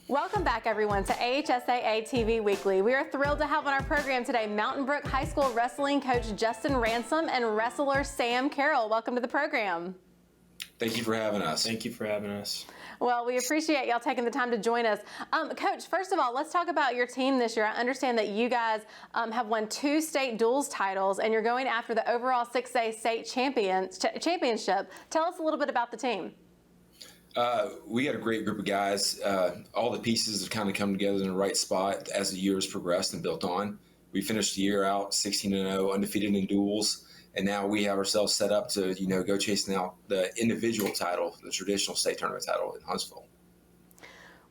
Welcome back, everyone, to AHSAA TV Weekly. We are thrilled to have on our program today Mountain Brook High School wrestling coach Justin Ransom and wrestler Sam Carroll. Welcome to the program. Thank you for having us. Thank you for having us. Well, we appreciate y'all taking the time to join us. Coach, first of all, let's talk about your team this year. I understand that you guys have won 2 state duals titles, and you're going after the overall 6A state championship. Tell us a little bit about the team. We got a great group of guys. All the pieces have kind of come together in the right spot as the year has progressed and built on. We finished the year out 16-0, undefeated in duels, and now we have ourselves set up to, go chasing out the individual title, the traditional state tournament title in Huntsville.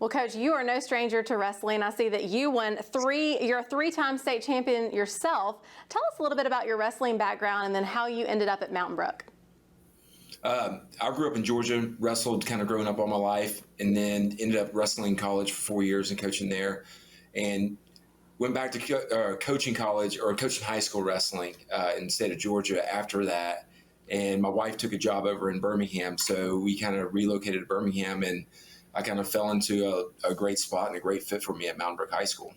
Well, Coach, you are no stranger to wrestling. I see that you won you're a 3-time state champion yourself. Tell us a little bit about your wrestling background and then how you ended up at Mountain Brook. I grew up in Georgia, wrestled kind of growing up all my life, and then ended up wrestling in college for 4 years and coaching there, and went back to coaching college or coaching high school wrestling in the state of Georgia after that. And my wife took a job over in Birmingham, so we kind of relocated to Birmingham, and I kind of fell into a great spot and a great fit for me at Mountain Brook High School.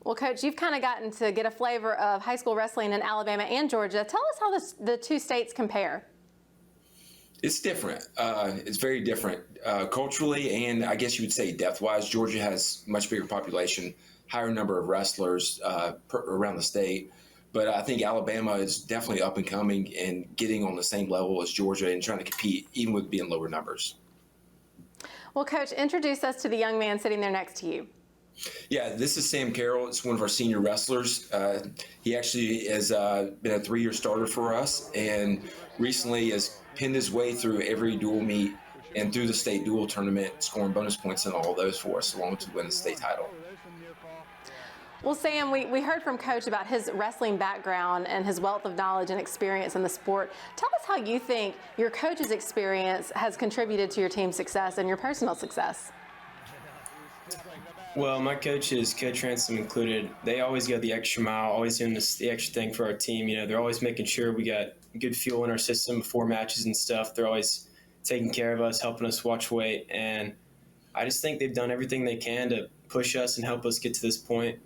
Well, Coach, you've kind of gotten to get a flavor of high school wrestling in Alabama and Georgia. Tell us how the 2 states compare. It's different. It's very different culturally, and I guess you would say depth-wise. Georgia has much bigger population, higher number of wrestlers around the state. But I think Alabama is definitely up and coming and getting on the same level as Georgia and trying to compete, even with being lower numbers. Well, Coach, introduce us to the young man sitting there next to you. Yeah, this is Sam Carroll. It's one of our senior wrestlers. He actually has been a 3-year starter for us, and recently has pinned his way through every dual meet and through the state dual tournament, scoring bonus points in all of those for us, along to win the state title. Well, Sam, we heard from Coach about his wrestling background and his wealth of knowledge and experience in the sport. Tell us how you think your coach's experience has contributed to your team's success and your personal success. Well, my coaches, Coach Ransom included, they always go the extra mile, always doing the extra thing for our team. They're always making sure we got good fuel in our system before matches and stuff. They're always taking care of us, helping us watch weight. And I just think they've done everything they can to push us and help us get to this point.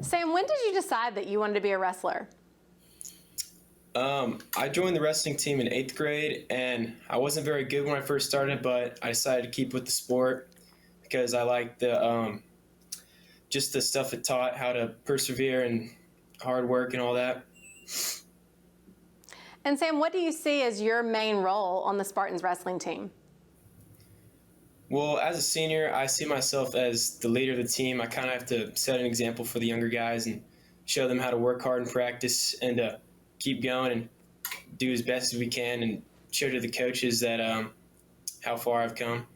Sam, when did you decide that you wanted to be a wrestler? I joined the wrestling team in 8th grade, and I wasn't very good when I first started, but I decided to keep with the sport because I liked just the stuff it taught, how to persevere and hard work and all that. And Sam, what do you see as your main role on the Spartans wrestling team? Well, as a senior, I see myself as the leader of the team. I kind of have to set an example for the younger guys and show them how to work hard and practice and to keep going and do as best as we can and show to the coaches that how far I've come.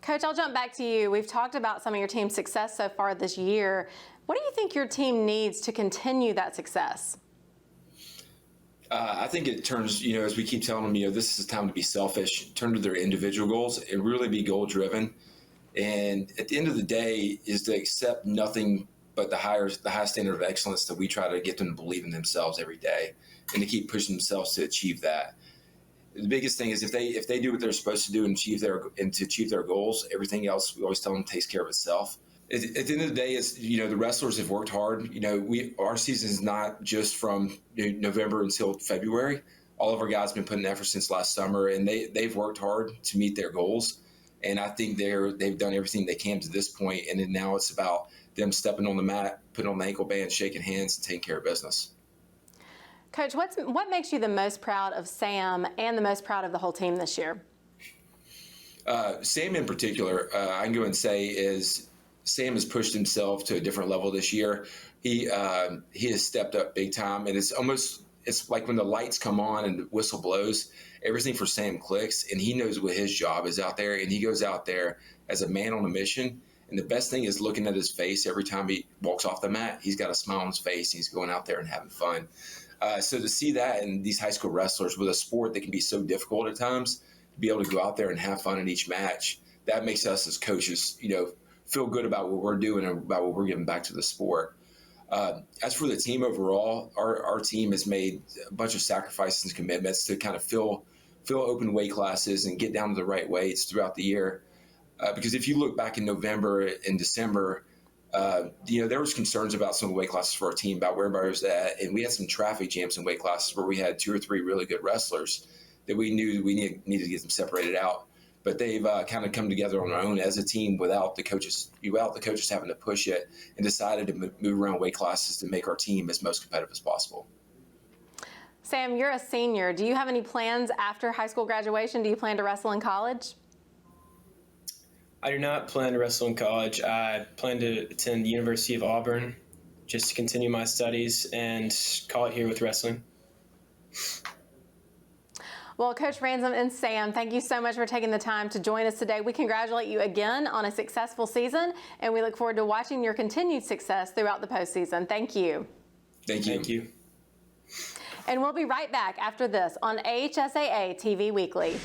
Coach, I'll jump back to you. We've talked about some of your team's success so far this year. What do you think your team needs to continue that success? I think it turns, as we keep telling them, this is a time to be selfish, turn to their individual goals and really be goal-driven. And at the end of the day is to accept nothing but the highest standard of excellence that we try to get them to believe in themselves every day and to keep pushing themselves to achieve that. The biggest thing is if they do what they're supposed to do and to achieve their goals, everything else, we always tell them, takes care of itself. At the end of the day, is the wrestlers have worked hard. Our season is not just from November until February. All of our guys have been putting effort since last summer, and they've worked hard to meet their goals. And I think they've done everything they can to this point, and then now it's about them stepping on the mat, putting on the ankle band, shaking hands, and taking care of business. Coach, what makes you the most proud of Sam and the most proud of the whole team this year? Sam in particular, I can go and say Sam has pushed himself to a different level this year. He has stepped up big time, and it's like when the lights come on and the whistle blows, everything for Sam clicks, and he knows what his job is out there, and he goes out there as a man on a mission. And the best thing is looking at his face every time he walks off the mat. He's got a smile on his face, and he's going out there and having fun. So to see that in these high school wrestlers with a sport that can be so difficult at times, to be able to go out there and have fun in each match, that makes us as coaches, feel good about what we're doing and about what we're giving back to the sport. As for the team overall, our team has made a bunch of sacrifices and commitments to kind of fill fill open weight classes and get down to the right weights throughout the year. Because if you look back in November and December, there was concerns about some of the weight classes for our team, about where everybody was at, and we had some traffic jams in weight classes where we had 2 or 3 really good wrestlers that we knew we needed to get them separated out. But they've kind of come together on their own as a team without the coaches having to push it, and decided to move around weight classes to make our team as most competitive as possible. Sam, you're a senior. Do you have any plans after high school graduation? Do you plan to wrestle in college? I do not plan to wrestle in college. I plan to attend the University of Auburn just to continue my studies and call it here with wrestling. Well, Coach Ransom and Sam, thank you so much for taking the time to join us today. We congratulate you again on a successful season, and we look forward to watching your continued success throughout the postseason. Thank you. Thank you. Thank you. And we'll be right back after this on AHSAA TV Weekly.